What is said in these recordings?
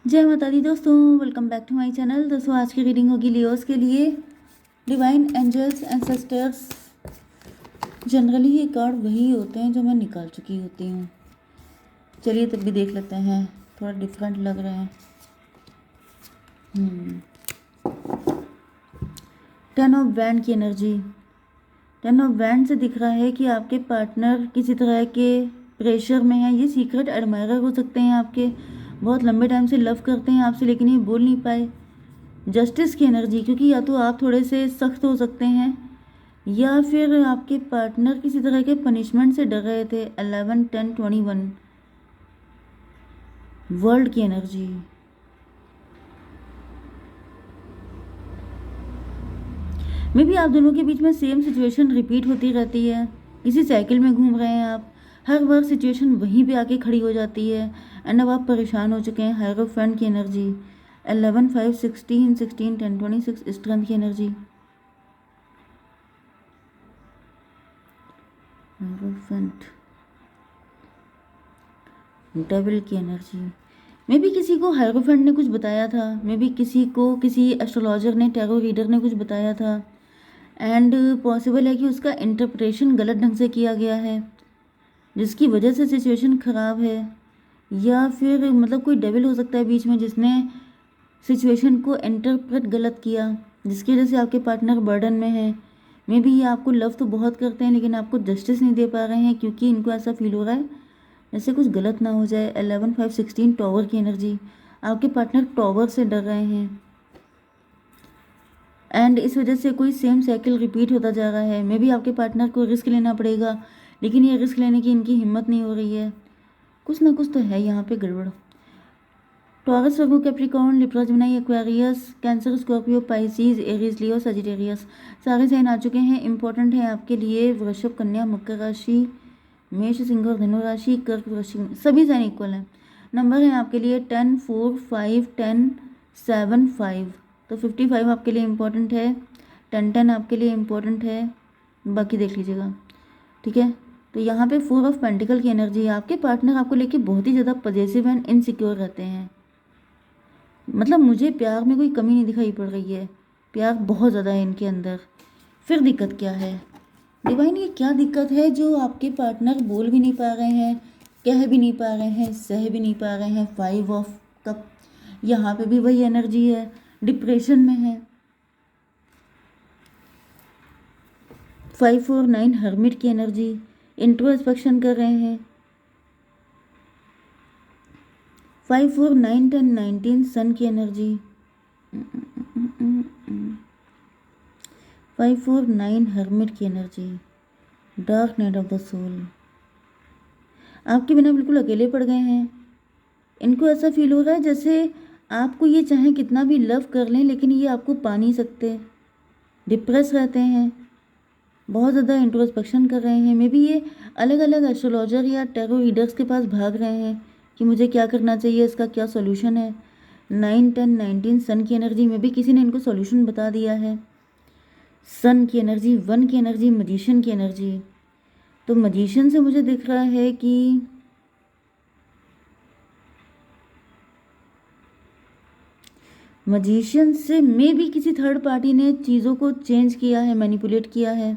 जय माता दी दोस्तों, welcome back to my channel. दोस्तों आज की रीडिंग होगी लियोस के लिए। डिवाइन एंजल्स एंसेस्टर्स, जनरली ये कार्ड वही होते हैं जो मैं निकाल चुकी होती हूँ। चलिए तब भी देख लेते हैं, थोड़ा डिफरेंट लग रहे हैं। 10 ऑफ वैंड की एनर्जी। 10 ऑफ वैंड से दिख रहा है कि आपके पार्टनर किसी तरह के प्रेशर में है। ये सीक्रेट एडमायरर हो सकते हैं आपके, बहुत लंबे टाइम से लव करते हैं आपसे लेकिन ये बोल नहीं पाए। जस्टिस की एनर्जी, क्योंकि या तो आप थोड़े से सख्त हो सकते हैं या फिर आपके पार्टनर किसी तरह के पनिशमेंट से डर रहे थे। 11, 10, 21 वर्ल्ड की एनर्जी। मे बी आप दोनों के बीच में सेम सिचुएशन रिपीट होती रहती है, इसी साइकिल में घूम रहे हैं आप। हर बार सिचुएशन वहीं पे आके खड़ी हो जाती है एंड अब आप परेशान हो चुके हैं। हायरोफेंट की एनर्जी। 11, 5, 16, 16, 10, 26 स्ट्रेंथ की एनर्जी। हायरोफेंट, डेविल की एनर्जी। मे बी किसी को हायरोफेंट ने कुछ बताया था, मे बी किसी को किसी एस्ट्रोलॉजर ने, टैरो रीडर ने कुछ बताया था एंड पॉसिबल है कि उसका इंटरप्रिटेशन गलत ढंग से किया गया है जिसकी वजह से सिचुएशन ख़राब है। या फिर मतलब कोई डेविल हो सकता है बीच में जिसने सिचुएशन को इंटरप्रेट गलत किया, जिसकी वजह से आपके पार्टनर बर्डन में है। मे बी ये आपको लव तो बहुत करते हैं लेकिन आपको जस्टिस नहीं दे पा रहे हैं क्योंकि इनको ऐसा फील हो रहा है जैसे कुछ गलत ना हो जाए। 11, 5, 16 टॉवर की एनर्जी। आपके पार्टनर टॉवर से डर रहे हैं एंड इस वजह से कोई सेम साइकिल रिपीट होता जा रहा है। मे बी आपके पार्टनर को रिस्क लेना पड़ेगा लेकिन ये रिस्क लेने की इनकी हिम्मत नहीं हो रही है। कुछ ना कुछ तो है यहाँ पे गड़बड़। Taurus, Virgo, Capricorn, Libra, Gemini, Aquarius, Cancer, Scorpio, Pisces, Aries, Leo, Sagittarius सारे साइन आ चुके हैं। इंपॉर्टेंट है आपके लिए वृषभ, कन्या, मकर राशि, मेष, सिंह और धनु राशि, कर्क राशि, सभी साइन इक्वल हैं। नंबर है आपके लिए 10, 4, 5, 10, 7, 5। तो 55 आपके लिए इम्पोर्टेंट है, 10, 10 आपके लिए इम्पोर्टेंट है, बाकी देख लीजिएगा। ठीक है, तो यहाँ पे 4 ऑफ पेंटिकल की एनर्जी है। आपके पार्टनर आपको लेके बहुत ही ज़्यादा पॉजिटिव एंड इनसिक्योर रहते हैं। मतलब मुझे प्यार में कोई कमी नहीं दिखाई पड़ रही है, प्यार बहुत ज़्यादा है इनके अंदर। फिर दिक्कत क्या है डिवाइन, ये क्या दिक्कत है जो आपके पार्टनर बोल भी नहीं पा रहे हैं, कह भी नहीं पा रहे हैं, सह भी नहीं पा रहे हैं। 5 ऑफ कप, यहाँ पे भी वही एनर्जी है, डिप्रेशन में है। 5 और 9 हर्मिट की एनर्जी, इंट्रोस्पेक्शन कर रहे हैं। 5 और 9, 10, 19 सन की एनर्जी। 5 और 9 हर्मिट की energy, dark night of the soul. आपके बिना बिल्कुल अकेले पड़ गए हैं। इनको ऐसा फील हो रहा है जैसे आपको ये चाहे कितना भी लव कर लें लेकिन ये आपको पा नहीं सकते। डिप्रेस रहते हैं, बहुत ज़्यादा इंट्रोस्पेक्शन कर रहे हैं। मे बी ये अलग अलग एस्ट्रोलॉजर या टैरो रीडर्स के पास भाग रहे हैं कि मुझे क्या करना चाहिए, इसका क्या सॉल्यूशन है। 9, 10, 19 सन की एनर्जी में भी किसी ने इनको सॉल्यूशन बता दिया है। सन की एनर्जी, 1 की एनर्जी, मजिशियन की एनर्जी। तो मजिशियन से मुझे दिख रहा है कि मजिशियन से मे भी किसी थर्ड पार्टी ने चीज़ों को चेंज किया है, मैनिपुलेट किया है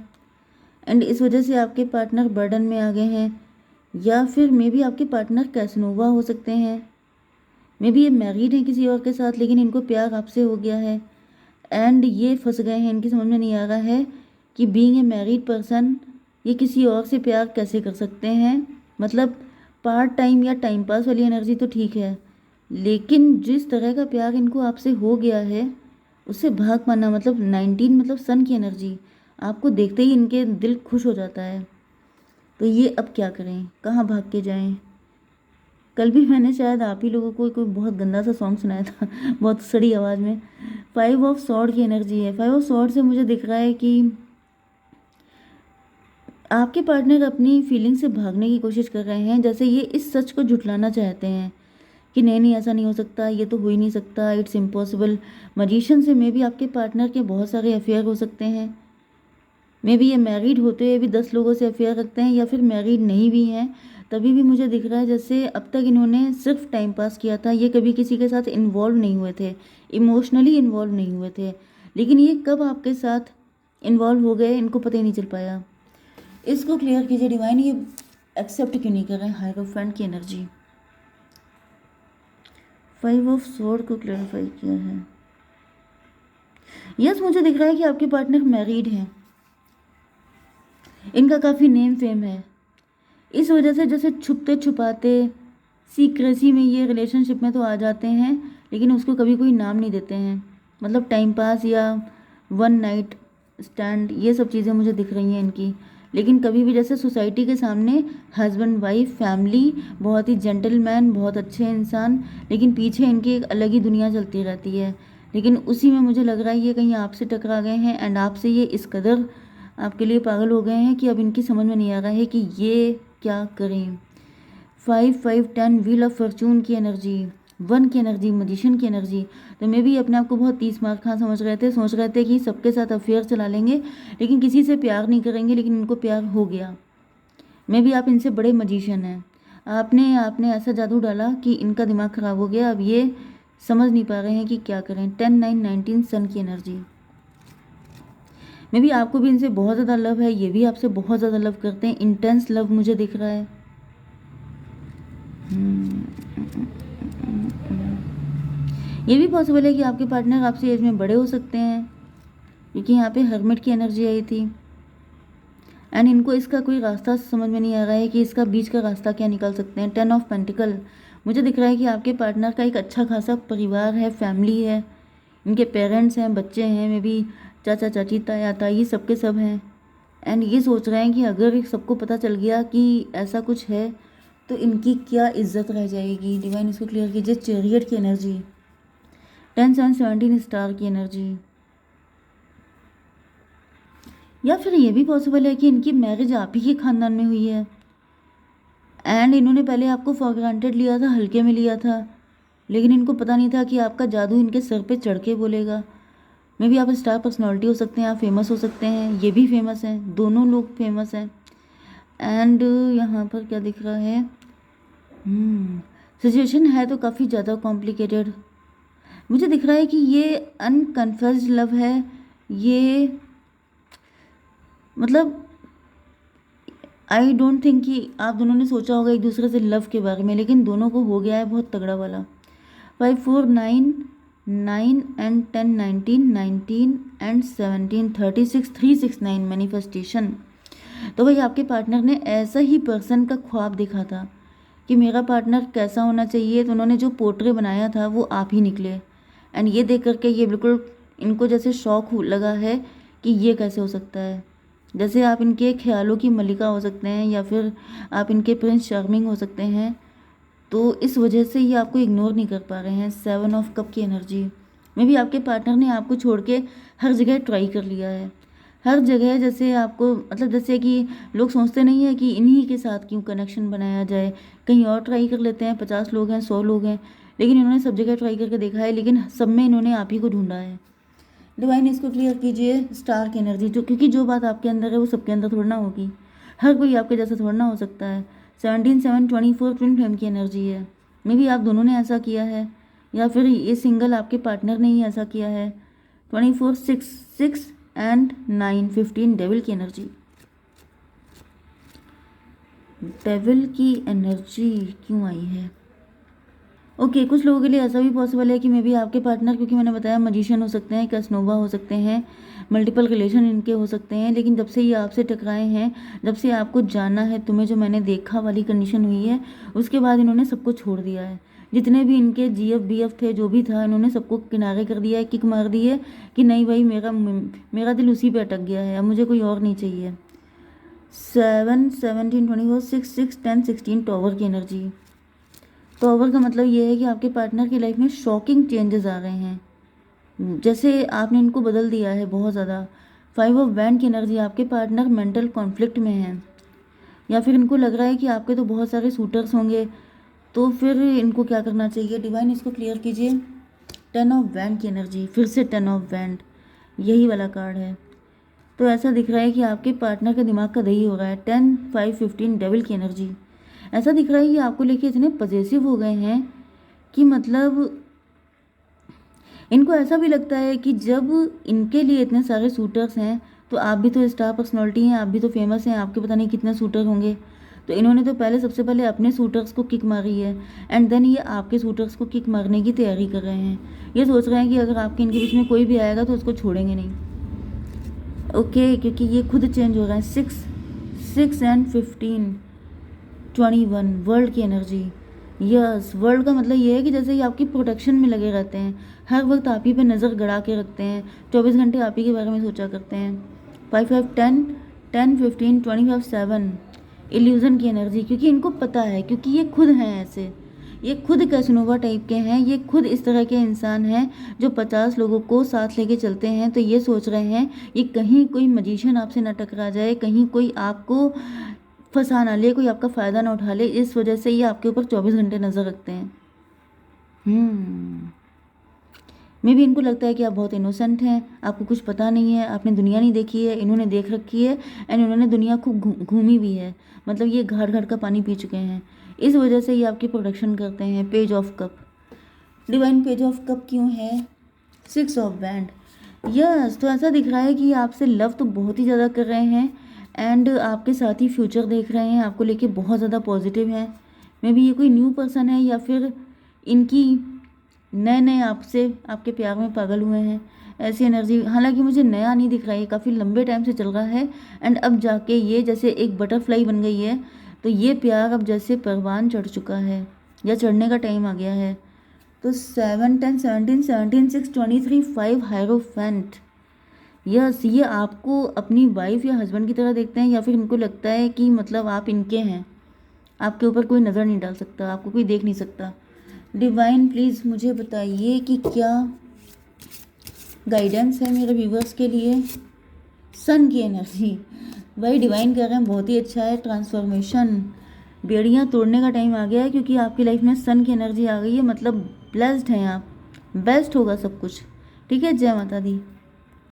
एंड इस वजह से आपके पार्टनर बर्डन में आ गए हैं। या फिर मे बी आपके पार्टनर कैसनोवा हो सकते हैं। मे बी ये मैरिड हैं किसी और के साथ लेकिन इनको प्यार आपसे हो गया है एंड ये फंस गए हैं। इनकी समझ में नहीं आ रहा है कि बीइंग ए मैरिड पर्सन ये किसी और से प्यार कैसे कर सकते हैं। मतलब पार्ट टाइम या टाइम पास वाली एनर्जी तो ठीक है लेकिन जिस तरह का प्यार इनको आपसे हो गया है उससे भाग पाना, मतलब 19 मतलब सन की एनर्जी, आपको देखते ही इनके दिल खुश हो जाता है। तो ये अब क्या करें, कहाँ भाग के जाएं। कल भी मैंने शायद आप ही लोगों को कोई बहुत गंदा सा सॉन्ग सुनाया था बहुत सड़ी आवाज़ में। 5 ऑफ सॉर्ड की एनर्जी है। 5 ऑफ सॉर्ड से मुझे दिख रहा है कि आपके पार्टनर अपनी फीलिंग से भागने की कोशिश कर रहे हैं, जैसे ये इस सच को झुठलाना चाहते हैं कि नहीं नहीं ऐसा नहीं हो सकता, ये तो हो ही नहीं सकता, इट्स इम्पॉसिबल। मजिशियन से मे भी आपके पार्टनर के बहुत सारे अफेयर हो सकते हैं। मे बी ये मैरिड होते हुए भी 10 लोगों से अफेयर रखते हैं या फिर मैरिड नहीं भी हैं तभी भी मुझे दिख रहा है जैसे अब तक इन्होंने सिर्फ टाइम पास किया था, ये कभी किसी के साथ इन्वॉल्व नहीं हुए थे, इमोशनली इन्वॉल्व नहीं हुए थे, लेकिन ये कब आपके साथ इन्वॉल्व हो गए इनको पता ही नहीं चल पाया। इसको क्लियर कीजिए डिवाइन, ये एक्सेप्ट क्यों नहीं कर रहे हैं हायरोफेंट की एनर्जी। 5 ऑफ स्वॉर्ड को क्लैरिफाई किया है। यस, मुझे दिख रहा है कि आपके पार्टनर मैरिड हैं, इनका काफ़ी नेम फेम है, इस वजह से जैसे छुपते छुपाते सीक्रेसी में ये रिलेशनशिप में तो आ जाते हैं, लेकिन उसको कभी कोई नाम नहीं देते हैं। मतलब टाइम पास या वन नाइट स्टैंड, ये सब चीज़ें मुझे दिख रही हैं इनकी, लेकिन कभी भी जैसे सोसाइटी के सामने हस्बैंड वाइफ फैमिली, बहुत ही जेंटलमैन, बहुत अच्छे इंसान, लेकिन पीछे इनकी एक अलग ही दुनिया चलती रहती है। लेकिन उसी में मुझे लग रहा है ये कहीं आपसे टकरा गए हैं, एंड आपसे ये इस कदर आपके लिए पागल हो गए हैं कि अब इनकी समझ में नहीं आ रहा है कि ये क्या करें। 5 5 10 व्हील ऑफ फॉर्चून की एनर्जी, 1 की एनर्जी, मजिशियन की एनर्जी। तो मे भी अपने आप को बहुत 30 मार्क खा समझ रहे थे, सोच रहे थे कि सबके साथ अफेयर चला लेंगे, लेकिन किसी से प्यार नहीं करेंगे, लेकिन इनको प्यार हो गया। मे भी आप इनसे बड़े मजिशियन हैं, आपने आपने ऐसा जादू डाला कि इनका दिमाग ख़राब हो गया। अब ये समझ नहीं पा रहे हैं कि क्या करें। 10 9 19 सन की एनर्जी। मे भी आपको भी इनसे बहुत ज़्यादा लव है, ये भी आपसे बहुत ज़्यादा लव करते हैं, इंटेंस लव मुझे दिख रहा है। ये भी पॉसिबल है कि आपके पार्टनर आपसे एज में बड़े हो सकते हैं, क्योंकि यहाँ पे हर्मिट की एनर्जी आई थी, एंड इनको इसका कोई रास्ता समझ में नहीं आ रहा है कि इसका बीच का रास्ता क्या निकाल सकते हैं। 10 ऑफ पेंटिकल मुझे दिख रहा है कि आपके पार्टनर का एक अच्छा खासा परिवार है, फैमिली है, इनके पेरेंट्स हैं, बच्चे हैं, मे भी चाचा चाची ताया ताई सबके सब हैं, एंड ये सोच रहे हैं कि अगर सबको पता चल गया कि ऐसा कुछ है तो इनकी क्या इज्जत रह जाएगी। डिवाइन इसको क्लियर कीजिए। चैरियट की एनर्जी, 10 7 17 स्टार की एनर्जी। या फिर ये भी पॉसिबल है कि इनकी मैरिज आप ही के ख़ानदान में हुई है, एंड इन्होंने पहले आपको फॉर ग्रांटेड लिया था, हल्के में लिया था, लेकिन इनको पता नहीं था कि आपका जादू इनके सर पे चढ़ के बोलेगा। मे भी आप स्टार पर्सनालिटी हो सकते हैं, आप फेमस हो सकते हैं, ये भी फेमस हैं, दोनों लोग फेमस हैं। एंड यहाँ पर क्या दिख रहा है, सिचुएशन है तो काफ़ी ज़्यादा कॉम्प्लिकेटेड। मुझे दिख रहा है कि ये अनकन्फेस्ड लव है, ये मतलब आई डोंट थिंक कि आप दोनों ने सोचा होगा एक दूसरे से लव के बारे में, लेकिन दोनों को हो गया है बहुत तगड़ा वाला। 5 4 9 9 एंड 10 19 19 एंड 17 36 369 मैनिफेस्टेशन। तो भाई आपके पार्टनर ने ऐसा ही पर्सन का ख्वाब देखा था कि मेरा पार्टनर कैसा होना चाहिए, तो उन्होंने जो पोर्ट्रे बनाया था वो आप ही निकले, एंड ये देख करके ये बिल्कुल इनको जैसे शौक लगा है कि ये कैसे हो सकता है। जैसे आप इनके ख्यालों की मलिका हो सकते हैं, या फिर आप इनके प्रिंस चार्मिंग हो सकते हैं, तो इस वजह से ये आपको इग्नोर नहीं कर पा रहे हैं। 7 ऑफ कप की एनर्जी में भी आपके पार्टनर ने आपको छोड़ के हर जगह ट्राई कर लिया है, हर जगह। जैसे आपको मतलब जैसे कि लोग सोचते नहीं है कि इन्हीं के साथ क्यों कनेक्शन बनाया जाए, कहीं और ट्राई कर लेते हैं, 50 लोग हैं 100 लोग हैं, लेकिन इन्होंने सब जगह ट्राई करके देखा है, लेकिन सब में इन्होंने आप ही को ढूंढा है। डिवाइन इसको क्लियर कीजिए। स्टार की एनर्जी, जो क्योंकि जो बात आपके अंदर है वो सबके अंदर थोड़ा ना होगी, हर कोई आपके जैसा थोड़ा ना हो सकता है। 17 7 24 ट्विन फ्लेम की एनर्जी है। मे भी आप दोनों ने ऐसा किया है, या फिर ये सिंगल आपके पार्टनर ने ही ऐसा किया है। 24 6 6 एंड 9 15 डेविल की एनर्जी। डेविल की एनर्जी क्यों आई है? ओके कुछ लोगों के लिए ऐसा भी पॉसिबल है कि मे बी आपके पार्टनर, क्योंकि मैंने बताया मजिशियन हो सकते हैं, कैसनोवा हो सकते हैं, मल्टीपल रिलेशन इनके हो सकते हैं, लेकिन जब से ये आपसे टकराए हैं, जब से आपको जाना है तुम्हें जो मैंने देखा वाली कंडीशन हुई है, उसके बाद इन्होंने सबको छोड़ दिया है। जितने भी इनके GF BF थे, जो भी था, इन्होंने सबको किनारे कर दिया है, किक मार दी है कि नहीं भाई मेरा दिल उसी पे अटक गया है, अब मुझे कोई और नहीं चाहिए। 7 17 24 6 6 10 16 टॉवर की एनर्जी। टॉवर का मतलब ये है कि आपके पार्टनर की लाइफ में शॉकिंग चेंजेस आ रहे हैं, जैसे आपने इनको बदल दिया है बहुत ज़्यादा। 5 ऑफ वैंड की एनर्जी, आपके पार्टनर मेंटल कॉन्फ्लिक्ट में हैं, या फिर इनको लग रहा है कि आपके तो बहुत सारे सूटर्स होंगे, तो फिर इनको क्या करना चाहिए? डिवाइन इसको क्लियर कीजिए। 10 ऑफ वैंड की एनर्जी, फिर से 10 ऑफ वैंड, यही वाला कार्ड है। तो ऐसा दिख रहा है कि आपके पार्टनर का दिमाग का दही हो रहा है। 10 5 15 डेविल की एनर्जी, ऐसा दिख रहा है ये आपको लेके इतने पजेसिव हो गए हैं कि मतलब इनको ऐसा भी लगता है कि जब इनके लिए इतने सारे सूटर्स हैं तो आप भी तो स्टार पर्सनालिटी हैं, आप भी तो फेमस हैं, आपके पता नहीं कितने सूटर होंगे। तो इन्होंने तो पहले सबसे पहले अपने सूटर्स को किक मारी है एंड देन ये आपके सूटर्स को किक मारने की तैयारी कर रहे हैं। ये सोच रहे हैं कि अगर आपके इनके बीच में कोई भी आएगा तो उसको छोड़ेंगे नहीं। ओके क्योंकि ये खुद चेंज हो रहा है। 6 एंड 15 21 वर्ल्ड की एनर्जी। यस वर्ल्ड का मतलब ये है कि जैसे ये आपकी प्रोटेक्शन में लगे रहते हैं, हर वक्त आप ही पे नज़र गड़ा के रखते हैं, 24 घंटे आप ही के बारे में सोचा करते हैं। 5 5 10 10 15 25 7 इल्यूज़न की एनर्जी। क्योंकि इनको पता है, क्योंकि ये खुद हैं ऐसे, ये खुद कैसनोवा टाइप के हैं, ये खुद इस तरह के इंसान हैं जो 50 लोगों को साथ लेके चलते हैं। तो ये सोच रहे हैं ये कहीं कोई मजिशियन आपसे न टकरा जाए, कहीं कोई आपको फंसा ना ले, कोई आपका फ़ायदा ना उठा ले, इस वजह से ये आपके ऊपर 24 घंटे नज़र रखते हैं। मे भी इनको लगता है कि आप बहुत इनोसेंट हैं, आपको कुछ पता नहीं है, आपने दुनिया नहीं देखी है, इन्होंने देख रखी है एंड इन्होंने दुनिया खूब घूमी भी है। मतलब ये घाट घाट का पानी पी चुके हैं, इस वजह से ये आपकी प्रोटेक्शन करते हैं। Page of cup, divine page of cup क्यों है? 6 ऑफ बैंड। यस तो ऐसा दिख रहा है कि आपसे लव तो बहुत ही ज़्यादा कर रहे हैं एंड आपके साथ ही फ्यूचर देख रहे हैं, आपको लेके बहुत ज़्यादा पॉजिटिव है। मे बी ये कोई न्यू पर्सन है या फिर इनकी नए नए आपसे आपके प्यार में पागल हुए हैं, ऐसी एनर्जी। हालांकि मुझे नया नहीं दिख रहा है, ये काफ़ी लंबे टाइम से चल रहा है एंड अब जाके ये जैसे एक बटरफ्लाई बन गई है। तो ये प्यार अब जैसे परवान चढ़ चुका है या चढ़ने का टाइम आ गया है। तो 7 10 17 17 6 23 5 हायरोफेंट। यस ये आपको अपनी वाइफ या हस्बैंड की तरह देखते हैं या फिर इनको लगता है कि मतलब आप इनके हैं, आपके ऊपर कोई नज़र नहीं डाल सकता, आपको कोई देख नहीं सकता। डिवाइन प्लीज़ मुझे बताइए कि क्या गाइडेंस है मेरे व्यूवर्स के लिए। सन की एनर्जी, भाई डिवाइन कह रहे हैं बहुत ही अच्छा है। ट्रांसफॉर्मेशन, बेड़ियाँ तोड़ने का टाइम आ गया है क्योंकि आपकी लाइफ में सन की एनर्जी आ गई है, मतलब ब्लेस्ड हैं आप, बेस्ट होगा सब कुछ। ठीक है, जय माता दी।